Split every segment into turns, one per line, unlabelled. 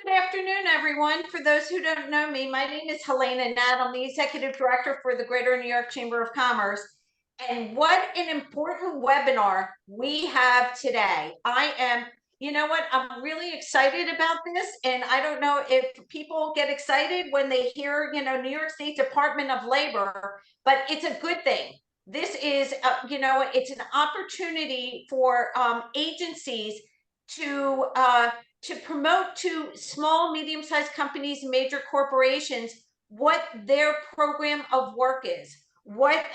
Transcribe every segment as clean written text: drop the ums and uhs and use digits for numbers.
Good afternoon, everyone. For those who don't know me, my name is Helena Nat. I'm the Executive Director for the Greater New York Chamber of Commerce. And what an important webinar we have today. You know what, I'm really excited about this. And I don't know if people get excited when they hear, New York State Department of Labor, but it's a good thing. This is, it's an opportunity for agencies to promote to small, medium-sized companies and major corporations what their program of work is, what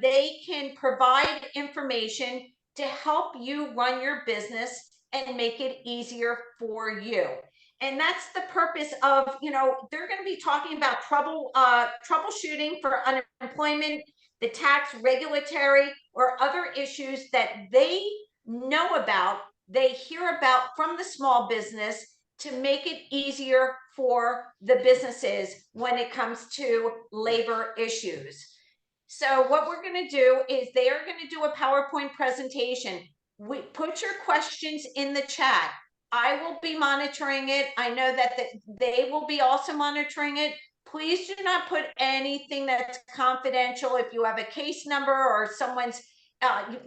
they can provide information to help you run your business and make it easier for you. And that's the purpose of, they're going to be talking about troubleshooting for unemployment, the tax, regulatory, or other issues that they know about, they hear about from the small business to make it easier for the businesses when it comes to labor issues. So what we're going to do is they are going to do a PowerPoint presentation. We put your questions in the chat. I will be monitoring it. I know that they will be also monitoring it. Please do not put anything that's confidential. If you have a case number or someone's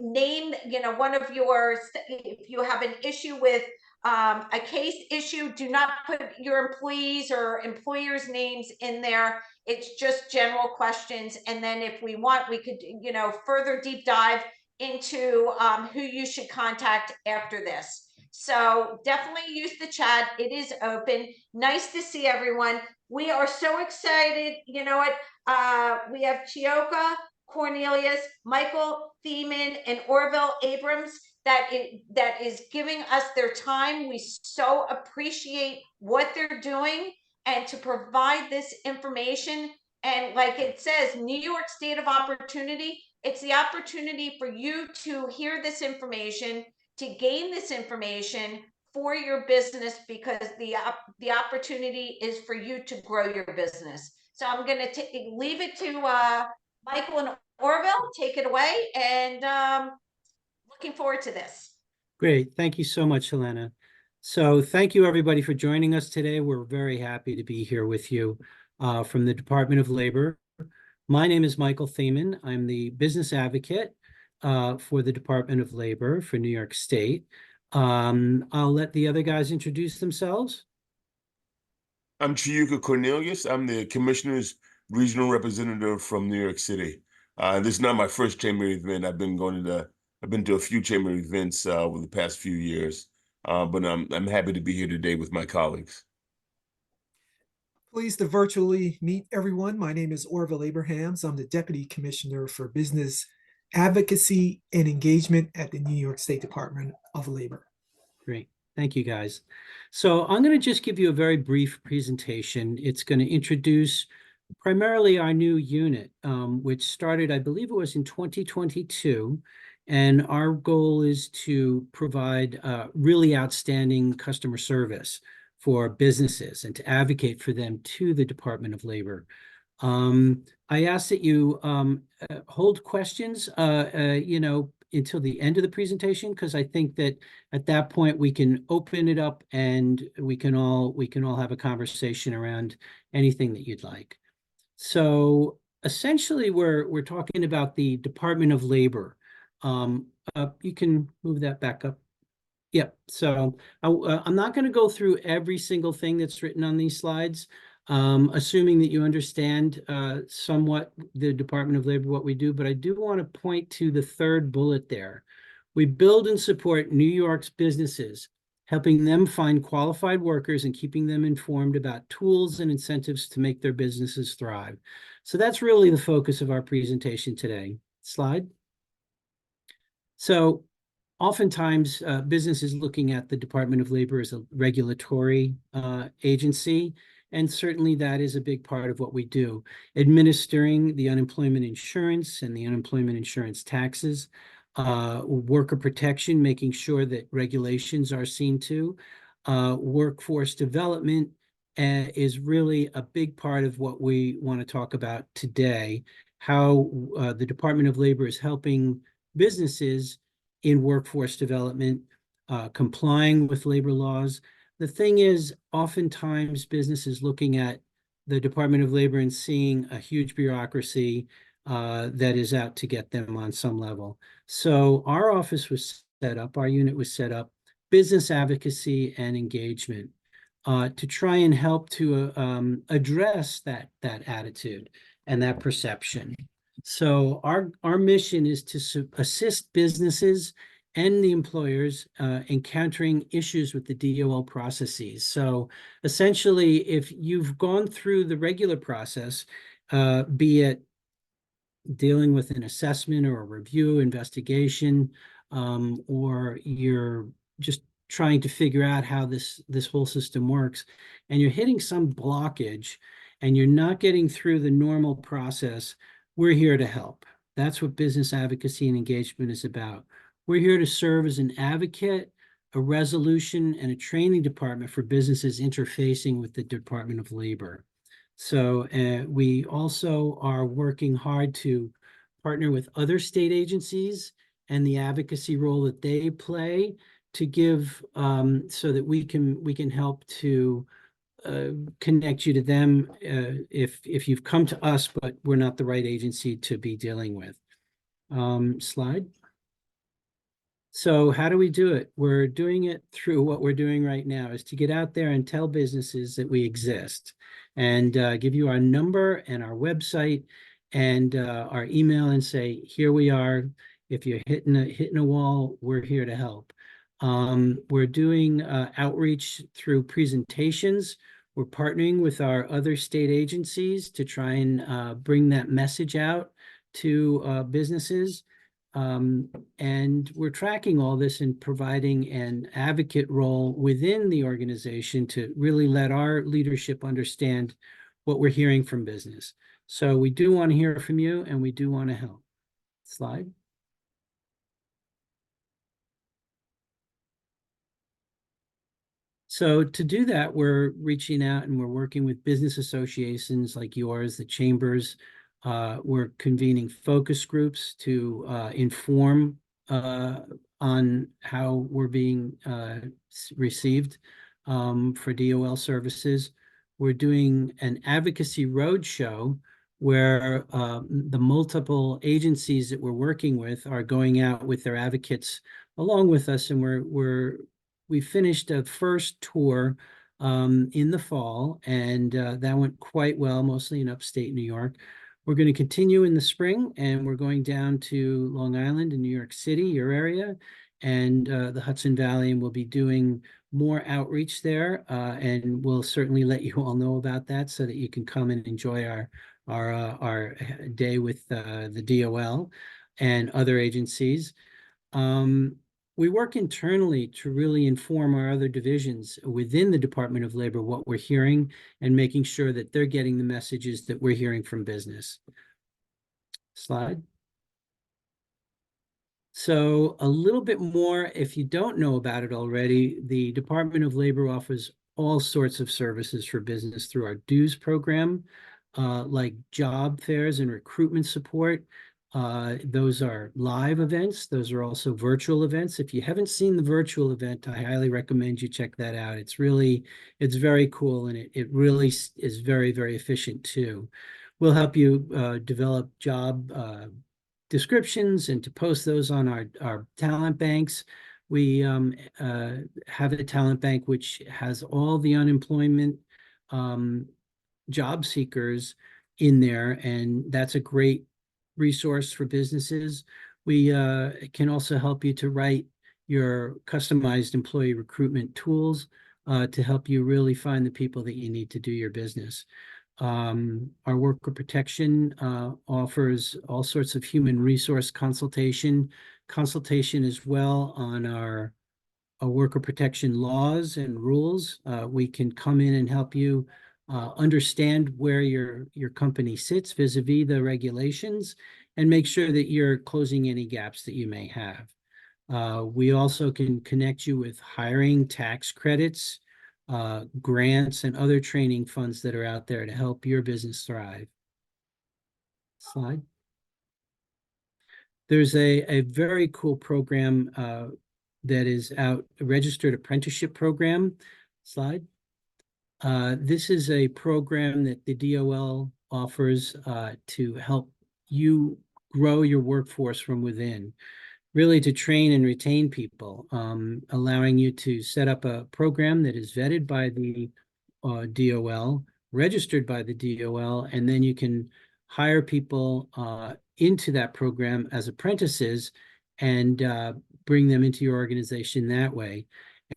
name, one of yours, if you have an issue with a case issue, do not put your employees or employers' names in there. It's just general questions. And then if we want, we could, further deep dive into who you should contact after this. So definitely use the chat. It is open. Nice to see everyone. We are so excited. You know what? We have Chioka Cornelius, Michael Thiemann, and Orville Abrams that is giving us their time. We so appreciate what they're doing and to provide this information. And like it says, New York State of Opportunity, it's the opportunity for you to hear this information, to gain this information for your business, because the opportunity is for you to grow your business. So I'm going to leave it to Michael and Orville. Take it away, and looking forward to this.
Great. Thank you so much, Helena. So thank you, everybody, for joining us today. We're very happy to be here with you from the Department of Labor. My name is Michael Thiemann. I'm the business advocate for the Department of Labor for New York State. I'll let the other guys introduce themselves.
I'm Chiyuka Cornelius. I'm the Commissioner's Regional Representative from New York City. This is not my first chamber event. I've been to a few chamber events over the past few years, but I'm happy to be here today with my colleagues.
Pleased to virtually meet everyone. My name is Orville Abrahams. I'm the Deputy Commissioner for Business Advocacy and Engagement at the New York State Department of Labor.
Great. Thank you, guys. So I'm going to just give you a very brief presentation. It's going to introduce primarily our new unit, which started, I believe it was in 2022. And our goal is to provide really outstanding customer service for businesses and to advocate for them to the Department of Labor. I ask that you hold questions, until the end of the presentation, because I think that at that point we can open it up and we can all have a conversation around anything that you'd like. So essentially, we're talking about the Department of Labor. You can move that back up. Yep. So I'm not going to go through every single thing that's written on these slides, assuming that you understand somewhat the Department of Labor, what we do, but I do want to point to the third bullet there. We build and support New York's businesses, helping them find qualified workers and keeping them informed about tools and incentives to make their businesses thrive. So that's really the focus of our presentation today. Slide. So oftentimes businesses looking at the Department of Labor as a regulatory agency, and certainly that is a big part of what we do, administering the unemployment insurance and the unemployment insurance taxes, worker protection, making sure that regulations are seen to, workforce development is really a big part of what we want to talk about today, how the Department of Labor is helping businesses in workforce development, complying with labor laws, The thing is, oftentimes business is looking at the Department of Labor and seeing a huge bureaucracy that is out to get them on some level. So our office was set up, our unit was set up, business advocacy and engagement, to try and help to address that attitude and that perception. So our mission is to assist businesses and the employers encountering issues with the DOL processes. So essentially, if you've gone through the regular process, be it dealing with an assessment or a review, investigation, or you're just trying to figure out how this whole system works, and you're hitting some blockage and you're not getting through the normal process, we're here to help. That's what business advocacy and engagement is about. We're here to serve as an advocate, a resolution, and a training department for businesses interfacing with the Department of Labor. So we also are working hard to partner with other state agencies and the advocacy role that they play to give so that we can help to connect you to them if you've come to us, but we're not the right agency to be dealing with. Slide. So how do we do it? We're doing it through what we're doing right now, is to get out there and tell businesses that we exist, and give you our number and our website and our email and say, here we are. If you're hitting a wall, we're here to help. We're doing outreach through presentations. We're partnering with our other state agencies to try and bring that message out to businesses. And we're tracking all this and providing an advocate role within the organization to really let our leadership understand what we're hearing from business. So we do want to hear from you, and we do want to help. Slide. So to do that, we're reaching out and we're working with business associations like yours, the chambers. We're convening focus groups to inform on how we're being received for DOL services. We're doing an advocacy roadshow where the multiple agencies that we're working with are going out with their advocates along with us, and we finished a first tour in the fall, and that went quite well, mostly in upstate New York. We're going to continue in the spring, and we're going down to Long Island and New York City, your area, and the Hudson Valley, and we'll be doing more outreach there, and we'll certainly let you all know about that so that you can come and enjoy our day with the DOL and other agencies. We work internally to really inform our other divisions within the Department of Labor what we're hearing and making sure that they're getting the messages that we're hearing from business. Slide. So a little bit more, if you don't know about it already, the Department of Labor offers all sorts of services for business through our dues program, like job fairs and recruitment support. Those are live events. Those are also virtual events. If you haven't seen the virtual event, I highly recommend you check that out. It's very cool, and it really is very, very efficient too. We'll help you develop job descriptions and to post those on our talent banks. We have a talent bank which has all the unemployment job seekers in there, and that's a great resource for businesses. We can also help you to write your customized employee recruitment tools to help you really find the people that you need to do your business. Our worker protection offers all sorts of human resource consultation as well on our worker protection laws and rules. We can come in and help you understand where your company sits vis-a-vis the regulations and make sure that you're closing any gaps that you may have. We also can connect you with hiring tax credits, grants, and other training funds that are out there to help your business thrive. Slide. There's a very cool program that is out, a registered apprenticeship program Slide. This is a program that the DOL offers to help you grow your workforce from within, really to train and retain people, allowing you to set up a program that is vetted by the DOL, registered by the DOL, and then you can hire people into that program as apprentices and bring them into your organization that way.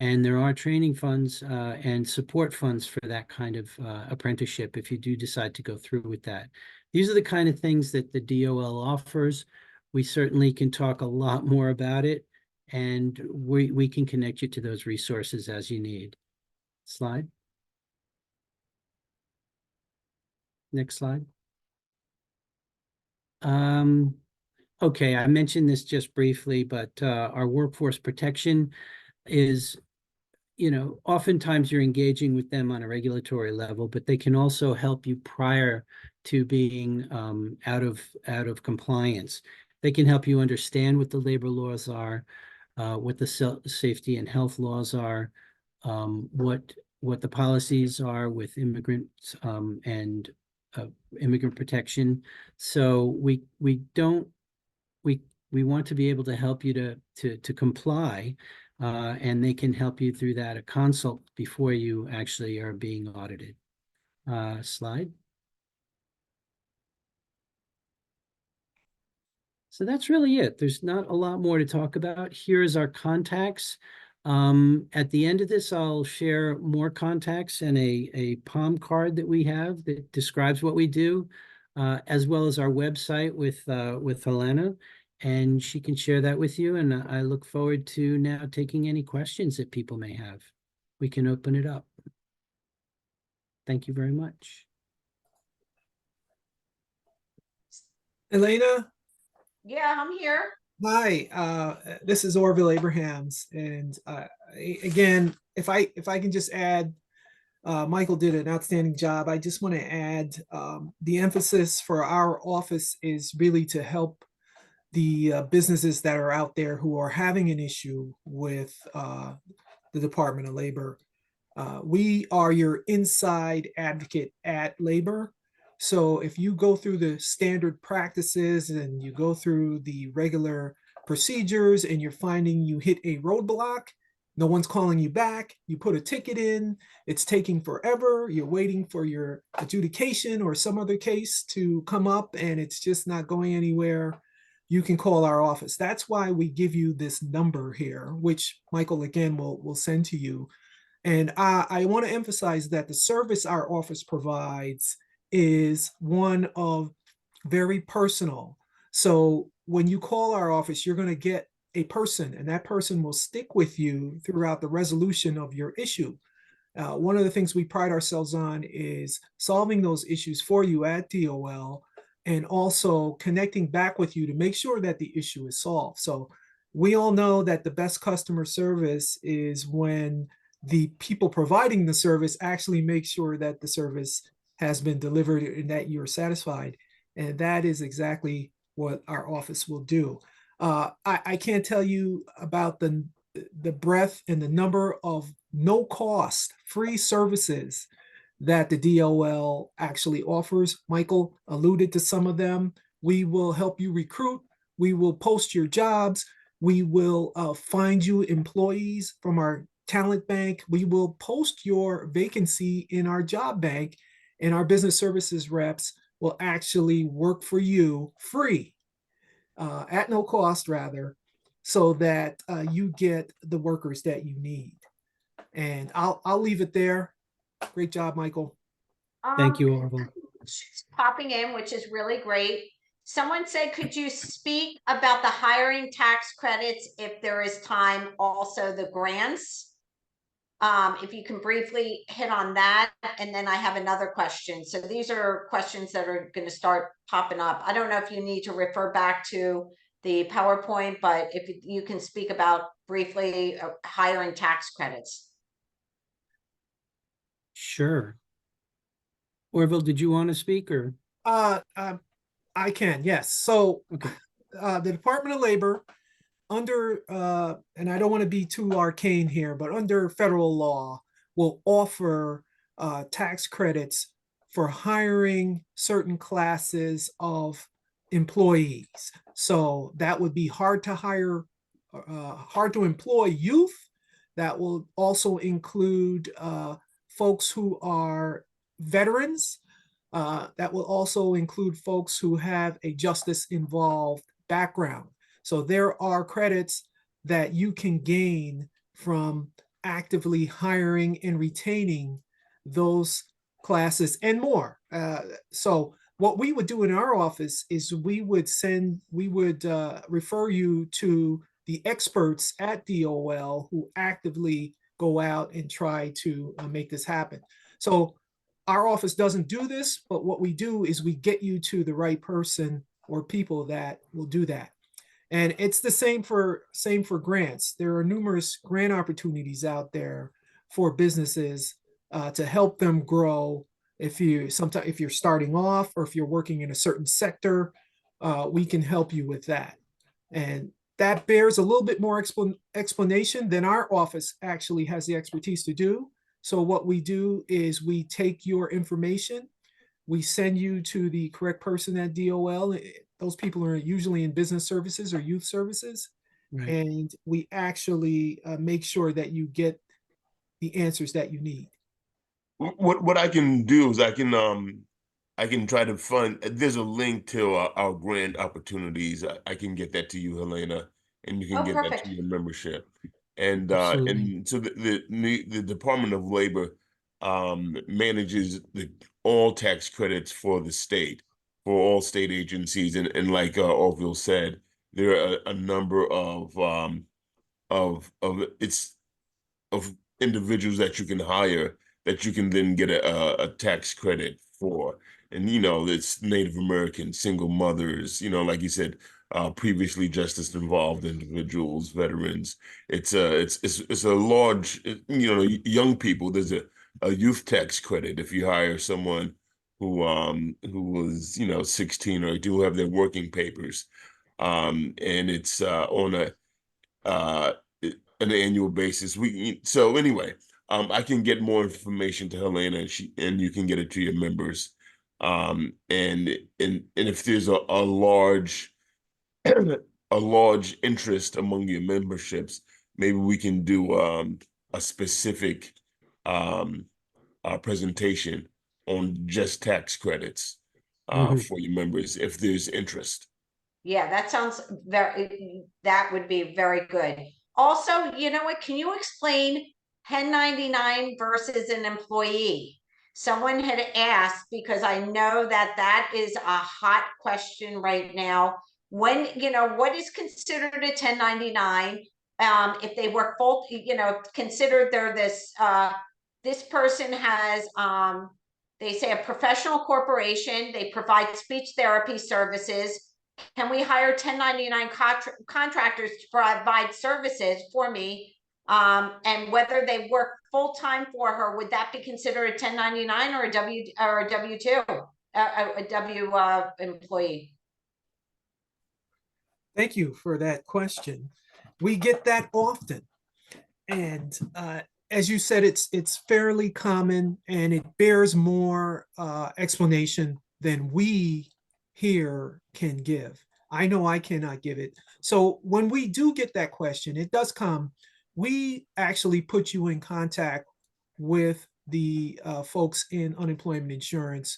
And there are training funds and support funds for that kind of apprenticeship if you do decide to go through with that. These are the kind of things that the DOL offers. We certainly can talk a lot more about it, and we can connect you to those resources as you need. Slide. Next slide. Okay, I mentioned this just briefly, but our workforce protection is, oftentimes you're engaging with them on a regulatory level, but they can also help you prior to being out of compliance. They can help you understand what the labor laws are, what the safety and health laws are, what the policies are with immigrants and immigrant protection. So we want to be able to help you to comply, and they can help you through that, a consult before you actually are being audited. Slide. So that's really it. There's not a lot more to talk about. Here's our contacts. At the end of this, I'll share more contacts and a palm card that we have that describes what we do, as well as our website with Helena, and she can share that with you. And I look forward to now taking any questions that people may have. We can open it up. Thank you very much.
Elena,
Yeah, I'm here.
hi. This is Orville Abrahams, and again, if I can just add, Michael did an outstanding job. I just want to add the emphasis for our office is really to help the businesses that are out there who are having an issue with the Department of Labor. We are your inside advocate at Labor. So if you go through the standard practices and you go through the regular procedures and you're finding you hit a roadblock, no one's calling you back, you put a ticket in, it's taking forever, you're waiting for your adjudication or some other case to come up and it's just not going anywhere, you can call our office. That's why we give you this number here, which Michael again will send to you. And I want to emphasize that the service our office provides is one of very personal. So when you call our office, you're going to get a person, and that person will stick with you throughout the resolution of your issue. One of the things we pride ourselves on is solving those issues for you at DOL and also connecting back with you to make sure that the issue is solved. So we all know that the best customer service is when the people providing the service actually make sure that the service has been delivered and that you're satisfied. And that is exactly what our office will do. I can't tell you about the breadth and the number of no cost free services that the DOL actually offers. Michael alluded to some of them. We will help you recruit. We will post your jobs. We will find you employees from our talent bank. We will post your vacancy in our job bank, and our business services reps will actually work for you free, at no cost rather, so that you get the workers that you need. And I'll leave it there. Great job, Michael.
Thank you, Orville.
Popping in, which is really great. Someone said, could you speak about the hiring tax credits if there is time, also the grants? If you can briefly hit on that, and then I have another question. So these are questions that are going to start popping up. I don't know if you need to refer back to the PowerPoint, but if you can speak about briefly hiring tax credits.
Sure. Orville, did you want to speak or?
I can, yes. So
Okay.
The Department of Labor, under, and I don't want to be too arcane here, but under federal law, will offer tax credits for hiring certain classes of employees. So that would be hard to employ youth. That will also include folks who are veterans. That will also include folks who have a justice involved background. So there are credits that you can gain from actively hiring and retaining those classes and more. So what we would do in our office is we would refer you to the experts at DOL who actively go out and try to make this happen. So our office doesn't do this, but what we do is we get you to the right person or people that will do that. And it's the same for grants. There are numerous grant opportunities out there for businesses to help them grow. If you're starting off or if you're working in a certain sector, we can help you with that. And that bears a little bit more explanation than our office actually has the expertise to do. So what we do is we take your information, we send you to the correct person at DOL. Those people are usually in business services or youth services.
Right.
And we actually make sure that you get the answers that you need.
What I can do is I can try to fund. There's a link to our grant opportunities. I can get that to you, Helena, and you can
Oh,
get that
perfect.
to your membership. And
Absolutely.
so the Department of Labor manages all tax credits for the state, for all state agencies, and like Orville said, there are a number of individuals that you can hire that you can then get a tax credit for. And it's Native American, single mothers, like you said, previously justice involved individuals, veterans. It's a large, young people. There's a youth tax credit if you hire someone who was 16 or do have their working papers, and it's on an annual basis. So anyway, I can get more information to Helena, and you can get it to your members. And if there's a large a large interest among your memberships, maybe we can do a specific presentation on just tax credits for your members if there's interest.
Yeah, that sounds that would be very good. Also, you know what, can you explain 1099 versus an employee? Someone had asked, because I know that is a hot question right now. When, what is considered a 1099? If they work full, consider they're this person has, they say a professional corporation, they provide speech therapy services. Can we hire 1099 contractors to provide services for me? And whether they work full-time for her, would that be considered a 1099 or a W-2, a W employee?
Thank you for that question. We get that often. And as you said, it's fairly common, and it bears more explanation than we here can give. I know I cannot give it. So when we do get that question, it does come, we actually put you in contact with the folks in unemployment insurance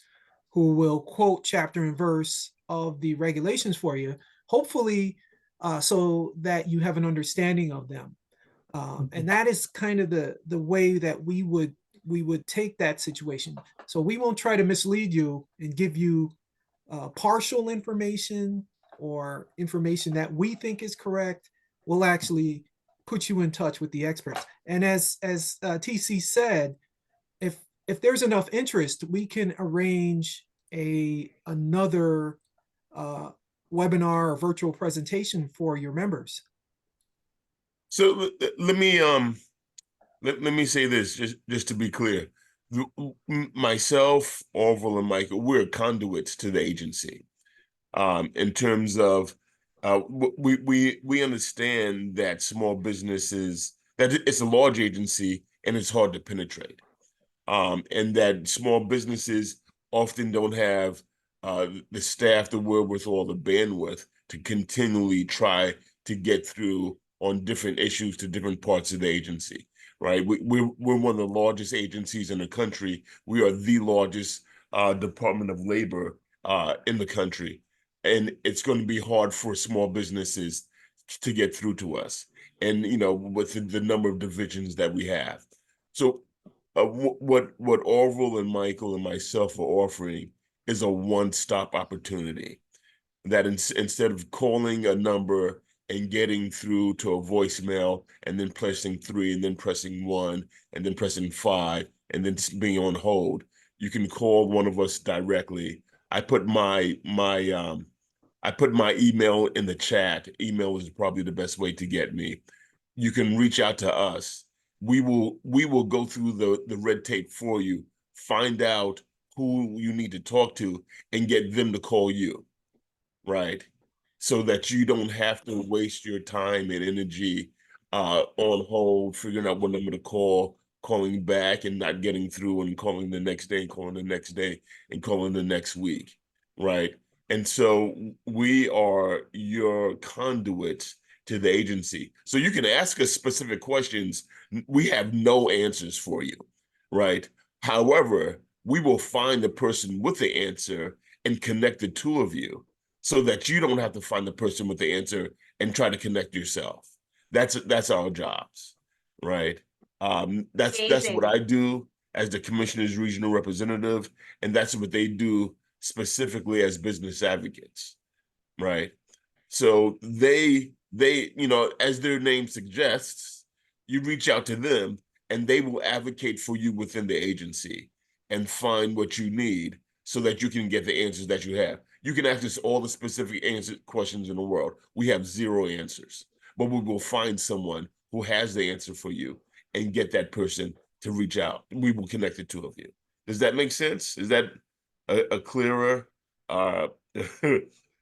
who will quote chapter and verse of the regulations for you, hopefully so that you have an understanding of them. And that is kind of the way that we would take that situation. So we won't try to mislead you and give you partial information or information that we think is correct. We'll actually put you in touch with the experts. And as TC said, if there's enough interest, we can arrange another webinar or virtual presentation for your members.
So let me say this just to be clear. Myself, Orville, and Michael, we're conduits to the agency. In terms of we understand that small businesses, that it's a large agency and it's hard to penetrate. And that small businesses often don't have the staff, the wherewithal, the bandwidth to continually try to get through on different issues to different parts of the agency, right? We're one of the largest agencies in the country. We are the largest Department of Labor in the country. And it's going to be hard for small businesses to get through to us. And, you know, with the number of divisions that we have. So what Orville and Michael and myself are offering is a one-stop opportunity that instead of calling a number and getting through to a voicemail and then pressing 3 and then pressing 1 and then pressing 5 and then being on hold, you can call one of us directly. I put my email in the chat. Email is probably the best way to get me. You can reach out to us. We will go through the red tape for you, find out who you need to talk to, and get them to call you, right? So that you don't have to waste your time and energy on hold, figuring out what number to call, calling back and not getting through, and calling the next day, and calling the next day, and calling the next week, right? And so we are your conduits to the agency. So you can ask us specific questions. We have no answers for you, right? However, we will find the person with the answer and connect the two of you so that you don't have to find the person with the answer and try to connect yourself. That's our jobs, right? That's what
Amazing.
I do as the commissioner's regional representative, and that's what they do specifically as business advocates, right? So they, you know, as their name suggests, you reach out to them and they will advocate for you within the agency and find what you need so that you can get the answers that you have. You can ask us all the specific questions in the world. We have 0 answers, but we will find someone who has the answer for you and get that person to reach out. We will connect the two of you. Does that make sense? Is that a clearer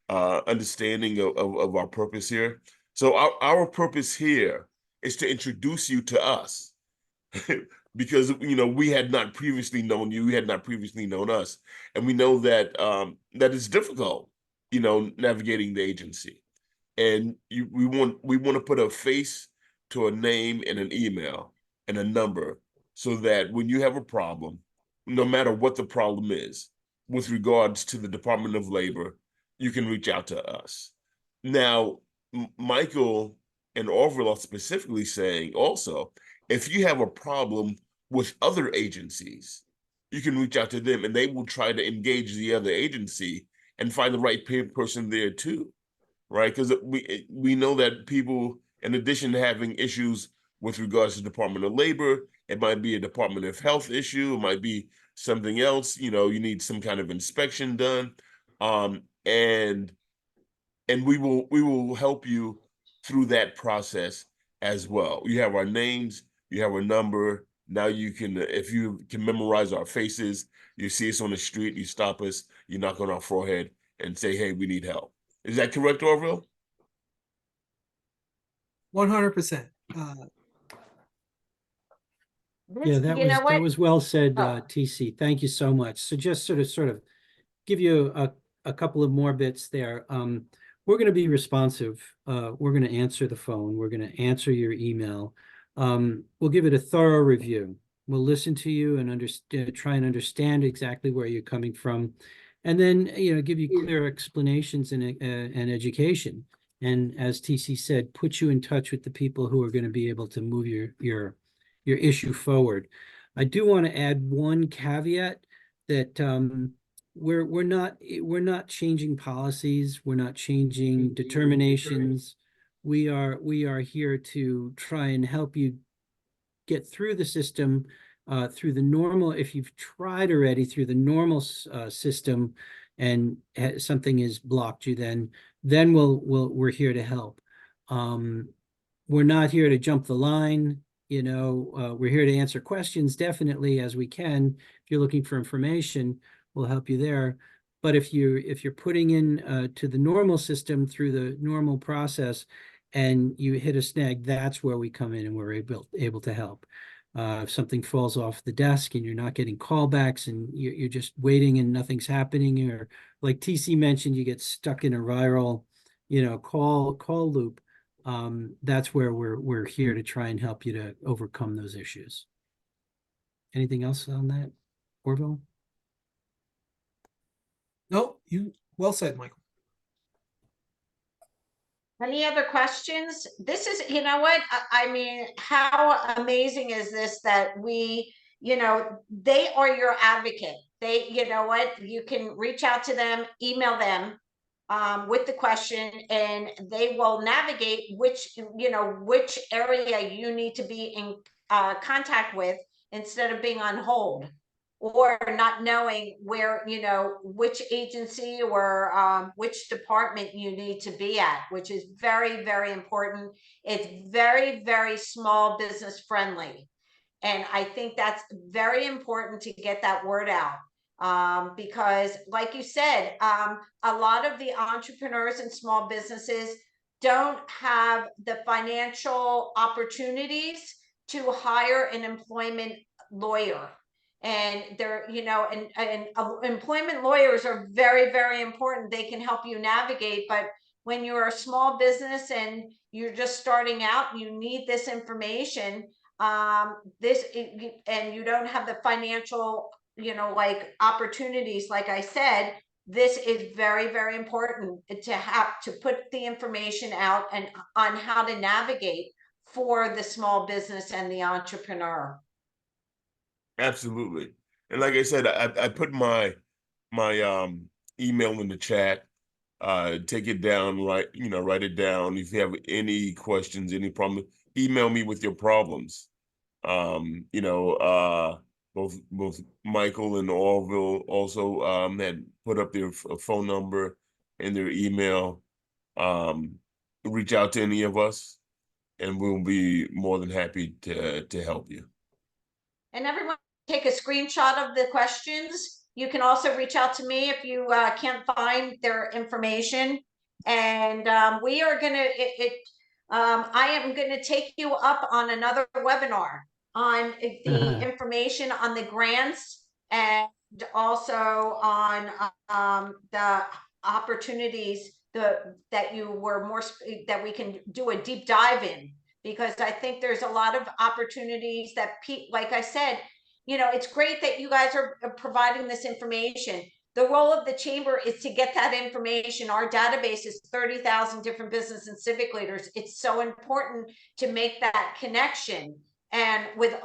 understanding of our purpose here? So our purpose here is to introduce you to us because, you know, we had not previously known you, we had not previously known us. And we know that that it's difficult, you know, navigating the agency. And we want to put a face to a name and an email and a number so that when you have a problem, no matter what the problem is, with regards to the Department of Labor, you can reach out to us. Now, Michael and Orville are specifically saying also, if you have a problem with other agencies, you can reach out to them and they will try to engage the other agency and find the right person there too, right? Because we know that people, in addition to having issues with regards to Department of Labor, it might be a Department of Health issue, it might be something else, you know, you need some kind of inspection done. And we will help you through that process as well. You have our names, you have our number. Now you can, if you can memorize our faces, you see us on the street, you stop us, you knock on our forehead and say, hey, we need help. Is that correct, Orville?
100%.
Yeah, that
You know what?
was well said,
Oh.
TC. Thank you so much. So just sort of give you a couple of more bits there. We're going to be responsive. We're going to answer the phone. We're going to answer your email. We'll give it a thorough review. We'll listen to you and try and understand exactly where you're coming from, and then, you know, give you clear explanations and education. And as TC said, put you in touch with the people who are going to be able to move your issue forward. I do want to add one caveat that we're not changing policies, we're not changing determinations. We are here to try and help you get through the system, through the normal. If you've tried already through the normal system and something has blocked you, then we're here to help. We're not here to jump the line. You know, we're here to answer questions, definitely, as we can. If you're looking for information, we'll help you there. But if you're putting in to the normal system through the normal process and you hit a snag, that's where we come in and we're able to help. If something falls off the desk and you're not getting callbacks and you're just waiting and nothing's happening, or like TC mentioned, you get stuck in a viral, call loop. That's where we're here to try and help you to overcome those issues. Anything else on that, Orville?
No, you well said, Michael.
Any other questions? This is, you know what, I mean, how amazing is this that we, they are your advocate. They, you know what, you can reach out to them, email them with the question, and they will navigate which area you need to be in contact with instead of being on hold or not knowing where, which agency or which department you need to be at, which is very, very important. It's very, very small business friendly. And I think that's very important to get that word out. Because like you said, a lot of the entrepreneurs and small businesses don't have the financial opportunities to hire an employment lawyer. And they're, and employment lawyers are very, very important. They can help you navigate, but when you're a small business and you're just starting out, you need this information. And you don't have the financial, like opportunities, like I said, this is very, very important to have to put the information out and on how to navigate for the small business and the entrepreneur.
Absolutely. And like I said, I put my email in the chat. Take it down, write it down. If you have any questions, any problem, email me with your problems. Both Michael and Orville also had put up their phone number and their email. Reach out to any of us and we'll be more than happy to help you.
And everyone take a screenshot of the questions. You can also reach out to me if you can't find their information. And we are going to, I am going to take you up on another webinar on the information on the grants and also on the opportunities that you were more, that we can do a deep dive in. Because I think there's a lot of opportunities that, like I said, it's great that you guys are providing this information. The role of the chamber is to get that information. Our database is 30,000 different business and civic leaders. It's so important to make that connection. And with,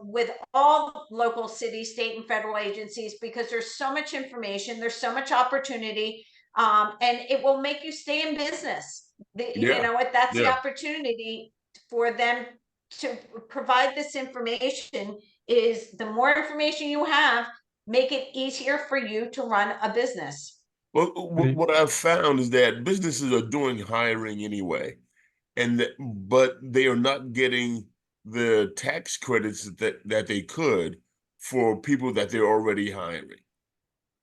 with all local, city, state, and federal agencies, because there's so much information, there's so much opportunity, and it will make you stay in business. You know what, that's the opportunity for them to provide this information. Is the more information you have, make it easier for you to run a business.
Well, what I've found is that businesses are doing hiring anyway, but they are not getting the tax credits that they could for people that they're already hiring,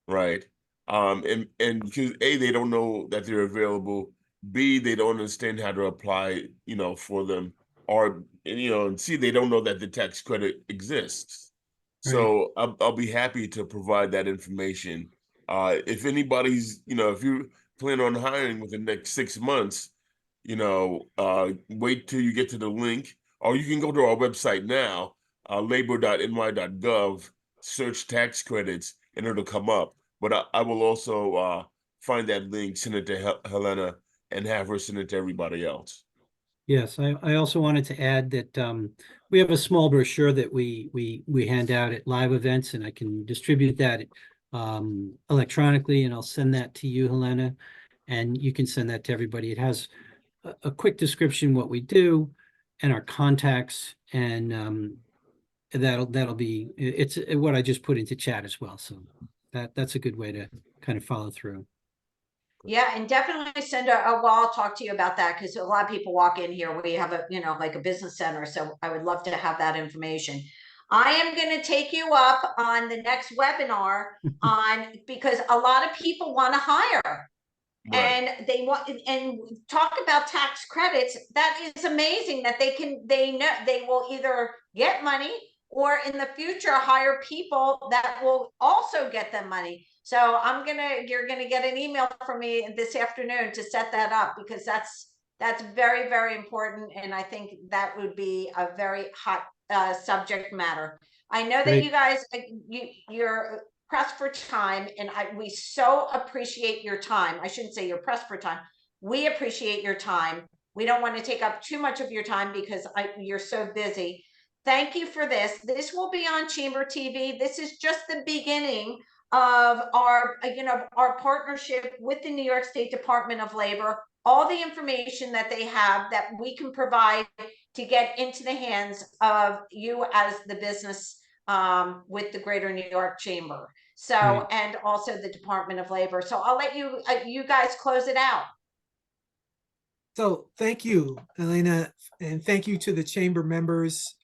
right? And because A, they don't know that they're available. B, they don't understand how to apply, for them, or and C, they don't know that the tax credit exists. So I'll be happy to provide that information. If anybody's, if you plan on hiring within the next 6 months, wait till you get to the link, or you can go to our website now, labor.ny.gov, search tax credits, and it'll come up. But I will also find that link, send it to Helena, and have her send it to everybody else.
Yes, I also wanted to add that we have a small brochure that we hand out at live events, and I can distribute that electronically, and I'll send that to you, Helena, and you can send that to everybody. It has a quick description what we do and our contacts, and that'll be, it's what I just put into chat as well. So that's a good way to kind of follow through.
Yeah, and definitely send well, I'll talk to you about that, because a lot of people walk in here. We have a, like a business center. So I would love to have that information. I am going to take you up on the next webinar because a lot of people want to hire. Right. And they want, and talk about tax credits. That is amazing that they know they will either get money, or in the future, hire people that will also get them money. So you're gonna get an email from me this afternoon to set that up, because that's very, very important. And I think that would be a very hot subject matter. I know that
Great.
you guys, you're pressed for time, and we so appreciate your time. I shouldn't say you're pressed for time. We appreciate your time. We don't want to take up too much of your time because you're so busy. Thank you for this. This will be on Chamber TV. This is just the beginning of our, our partnership with the New York State Department of Labor. All the information that they have that we can provide to get into the hands of you as the business with the Greater New York Chamber. So,
Right.
and also the Department of Labor. So I'll let you, you guys close it out.
So thank you, Elena, and thank you to the chamber members.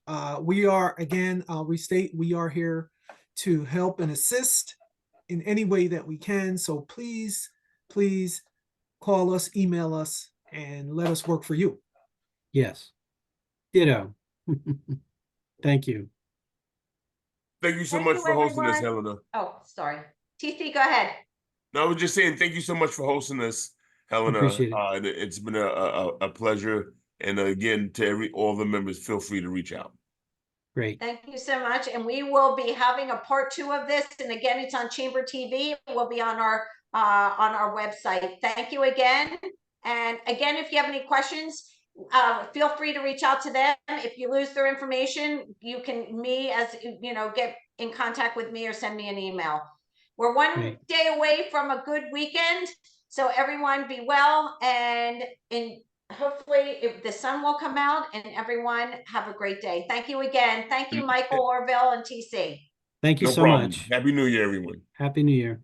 We are, again, I'll restate, we are here to help and assist in any way that we can. So please, please call us, email us, and let us work for you.
Yes. Ditto. Thank you.
Thank you so
Thank
much
you,
for hosting us,
everyone.
Helena.
Oh, sorry. TC, go ahead.
No, I was just saying, thank you so much for hosting us, Helena.
Appreciate it.
It's been a pleasure. And again, to all the members, feel free to reach out.
Great.
Thank you so much. And we will be having a part 2 of this. And again, it's on Chamber TV. It will be on our website. Thank you again. And again, if you have any questions, feel free to reach out to them. If you lose their information, you can, get in contact with me or send me an email. We're one
Great.
day away from a good weekend. So everyone be well, and hopefully if the sun will come out, and everyone have a great day. Thank you again. Thank you, Michael, Orville, and TC.
Thank you
No
so
problem.
much.
Happy New Year, everyone.
Happy New Year.